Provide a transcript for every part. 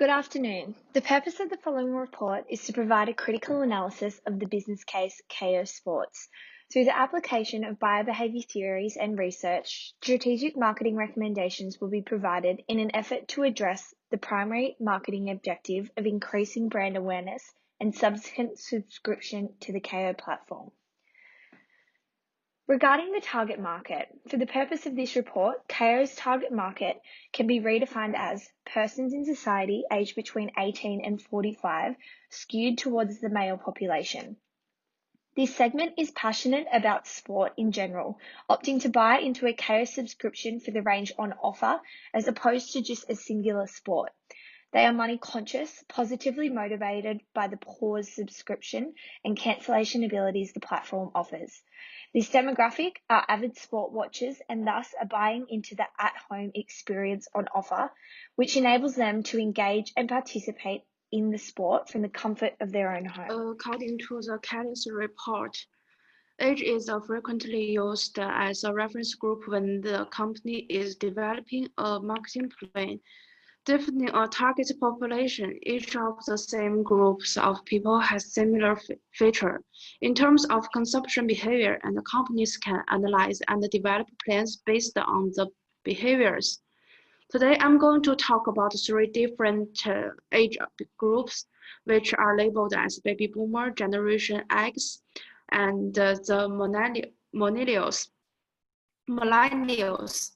Good afternoon. The purpose of the following report is to provide a critical analysis of the business case Kayo Sports. Through the application of biobehavior theories and research, strategic marketing recommendations will be provided in an effort to address the primary marketing objective of increasing brand awareness and subsequent subscription to the Kayo platform. Regarding the target market, for the purpose of this report, Kayo's target market can be redefined as persons in society aged between 18 and 45, skewed towards the male population. This segment is passionate about sport in general, opting to buy into a Kayo subscription for the range on offer as opposed to just a singular sport. They are money conscious, positively motivated by the pause subscription and cancellation abilities the platform offers. This demographic are avid sport watchers and thus are buying into the at-home experience on offer, which enables them to engage and participate in the sport from the comfort of their own home. According to the Kayo report, age is frequently used as a reference group when the company is developing a marketing plan. Defining a target population, each of the same groups of people has similar feature. In terms of consumption behavior, and the companies can analyze and develop plans based on the behaviors. Today, I'm going to talk about three different age groups, which are labeled as Baby Boomer, Generation X, and the millennials.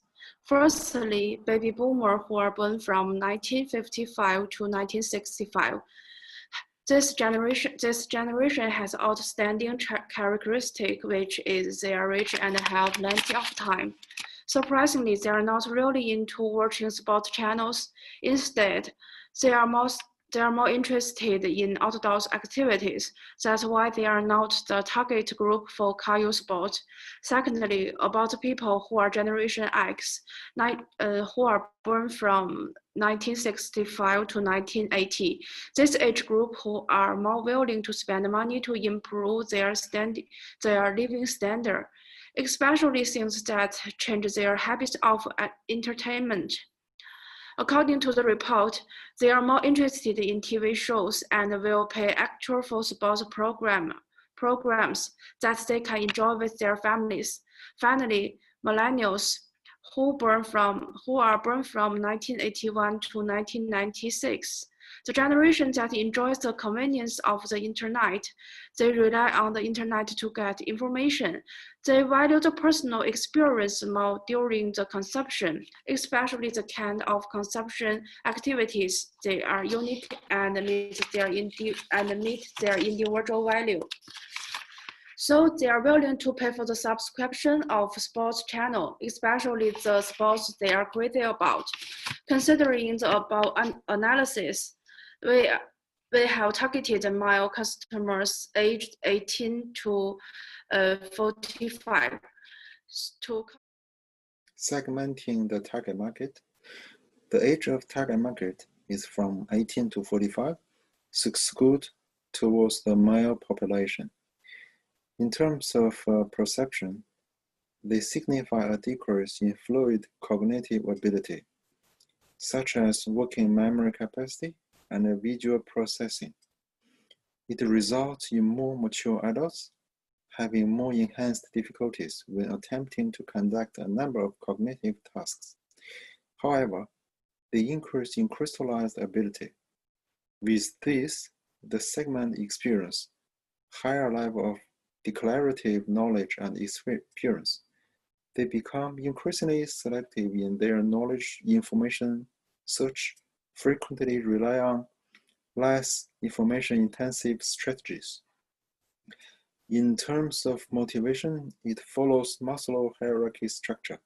Firstly, baby boomer who are born from 1955 to 1965. This generation has outstanding characteristic, which is they are rich and have plenty of time. Surprisingly, they are not really into watching sport channels. Instead, they are more interested in outdoor activities. That's why they are not the target group for Kayo Sport. Secondly, about people who are Generation X, who are born from 1965 to 1980. This age group who are more willing to spend money to improve their living standard, especially things that change their habits of entertainment. According to the report, they are more interested in TV shows and will pay extra for sports programs that they can enjoy with their families. Finally, millennials who are born from 1981 to 1996. The generation that enjoys the convenience of the internet. They rely on the internet to get information. They value the personal experience more during the consumption, especially the kind of consumption activities. They are unique and meet their individual value. So they are willing to pay for the subscription of sports channel, especially the sports they are crazy about. Considering the above analysis, we have targeted male customers aged 18 to 45. Segmenting the target market. The age of target market is from 18 to 45, skewed towards the male population. In terms of perception, they signify a decrease in fluid cognitive ability, such as working memory capacity and visual processing. It results in more mature adults having more enhanced difficulties when attempting to conduct a number of cognitive tasks. However, they increase in crystallized ability. With this, the segment experience higher level of declarative knowledge and experience. They become increasingly selective in their knowledge information search, frequently rely on less information-intensive strategies. In terms of motivation, it follows Maslow hierarchy structure.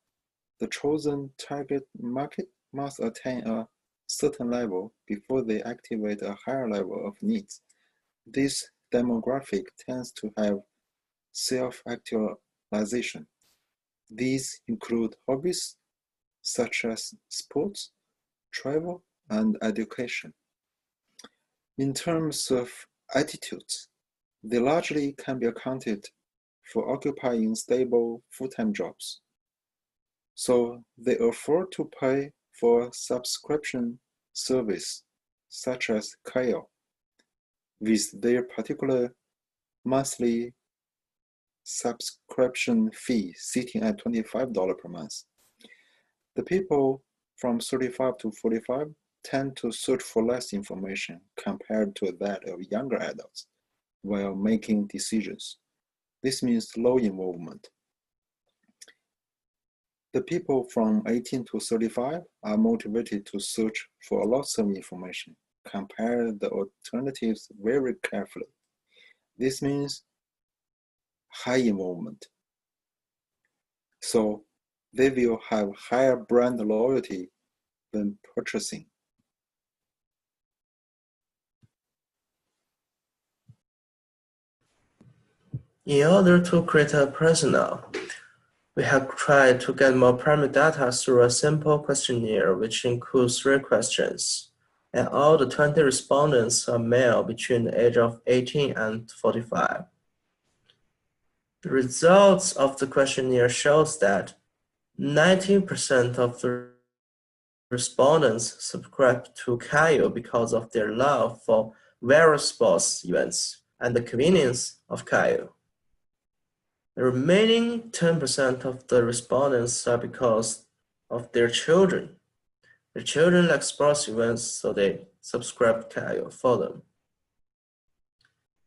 The chosen target market must attain a certain level before they activate a higher level of needs. This demographic tends to have self-actualization. These include hobbies such as sports, travel, and education. In terms of attitudes, they largely can be accounted for occupying stable full-time jobs. So they afford to pay for subscription service such as Kayo, with their particular monthly subscription fee sitting at $25 per month. The people from 35 to 45 tend to search for less information compared to that of younger adults while making decisions. This means low involvement. The people from 18 to 35 are motivated to search for lots of information, compare the alternatives very carefully. This means high involvement. So they will have higher brand loyalty when purchasing. In order to create a persona, we have tried to get more primary data through a simple questionnaire which includes 3 questions, and all the 20 respondents are male between the age of 18 and 45. The results of the questionnaire shows that 90% of the respondents subscribe to Kayo because of their love for various sports events and the convenience of Kayo. The remaining 10% of the respondents are because of their children. Their children like sports events, so they subscribe to Kayo for them.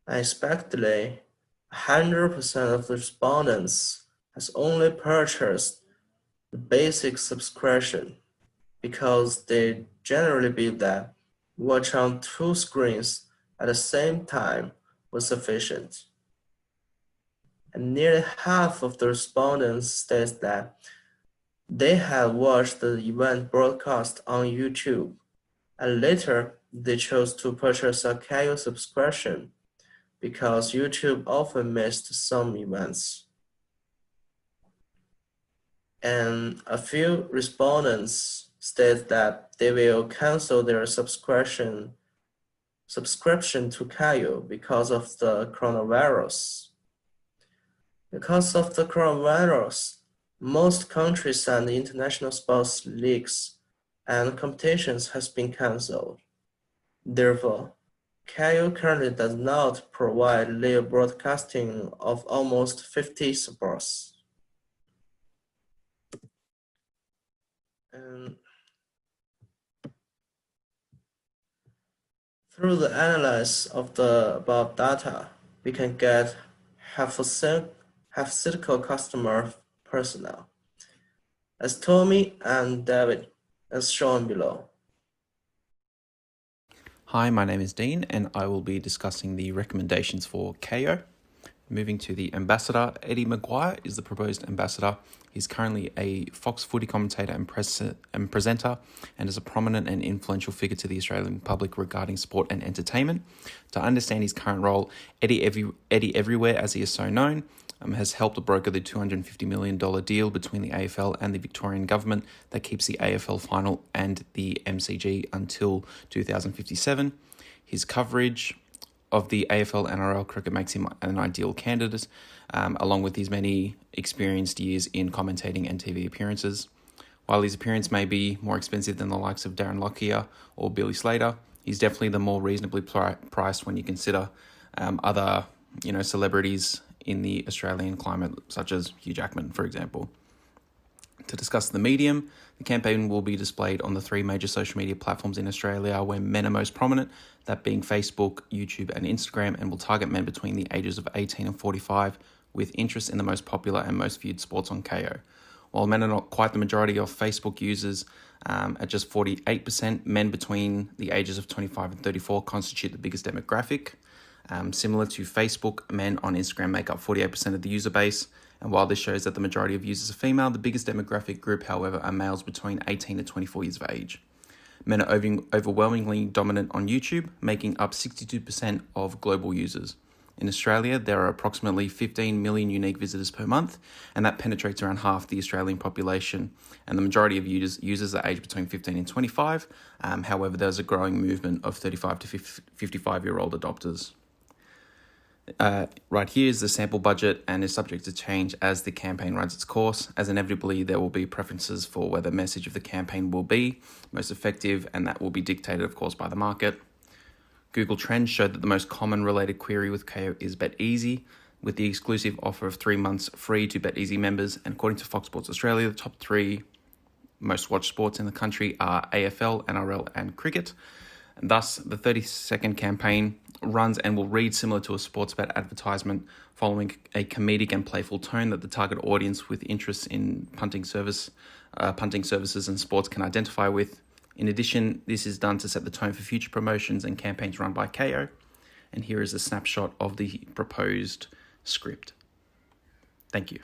Unexpectedly, 100% of the respondents has only purchased the basic subscription because they generally believe that watching on 2 screens at the same time was sufficient. And nearly half of the respondents states that they had watched the event broadcast on YouTube, and later they chose to purchase a Kayo subscription because YouTube often missed some events. And a few respondents state that they will cancel their subscription to Kayo because of the coronavirus. Because of the coronavirus, most countries and international sports leagues and competitions has been cancelled. Therefore, Kayo currently does not provide live broadcasting of almost 50 sports. And through the analysis of the above data, we can get hypothetical customer persona, as Tommy and David, as shown below. Hi, my name is Dean, and I will be discussing the recommendations for Kayo. Moving to the ambassador, Eddie Maguire is the proposed ambassador. He's currently a Fox footy commentator and presenter, and is a prominent and influential figure to the Australian public regarding sport and entertainment. To understand his current role, Eddie Everywhere, as he is so known, has helped broker the $250 million deal between the AFL and the Victorian government that keeps the AFL final and the MCG until 2057. His coverage of the AFL NRL cricket makes him an ideal candidate, along with his many experienced years in commentating and TV appearances. While his appearance may be more expensive than the likes of Darren Lockyer or Billy Slater, he's definitely the more reasonably priced when you consider other celebrities in the Australian climate, such as Hugh Jackman, for example. To discuss the medium, the campaign will be displayed on the 3 major social media platforms in Australia where men are most prominent, that being Facebook, YouTube and Instagram, and will target men between the ages of 18 and 45 with interest in the most popular and most viewed sports on Kayo. While men are not quite the majority of Facebook users, at just 48%, men between the ages of 25 and 34 constitute the biggest demographic. Similar to Facebook, men on Instagram make up 48% of the user base. And while this shows that the majority of users are female, the biggest demographic group, however, are males between 18 to 24 years of age. Men are overwhelmingly dominant on YouTube, making up 62% of global users. In Australia, there are approximately 15 million unique visitors per month, and that penetrates around half the Australian population. And the majority of users are aged between 15 and 25. However, there's a growing movement of 35 to 55-year-old adopters. Right here is the sample budget and is subject to change as the campaign runs its course, as inevitably there will be preferences for where the message of the campaign will be most effective, and that will be dictated, of course, by the market. Google Trends showed that the most common related query with Kayo is BetEasy, with the exclusive offer of 3 months free to BetEasy members. And according to Fox Sports Australia, the top 3 most watched sports in the country are AFL, NRL, and cricket. And thus, the 30-second campaign runs and will read similar to a sports bet advertisement, following a comedic and playful tone that the target audience with interests in punting services and sports can identify with. In addition, this is done to set the tone for future promotions and campaigns run by Kayo. And here is a snapshot of the proposed script. Thank you.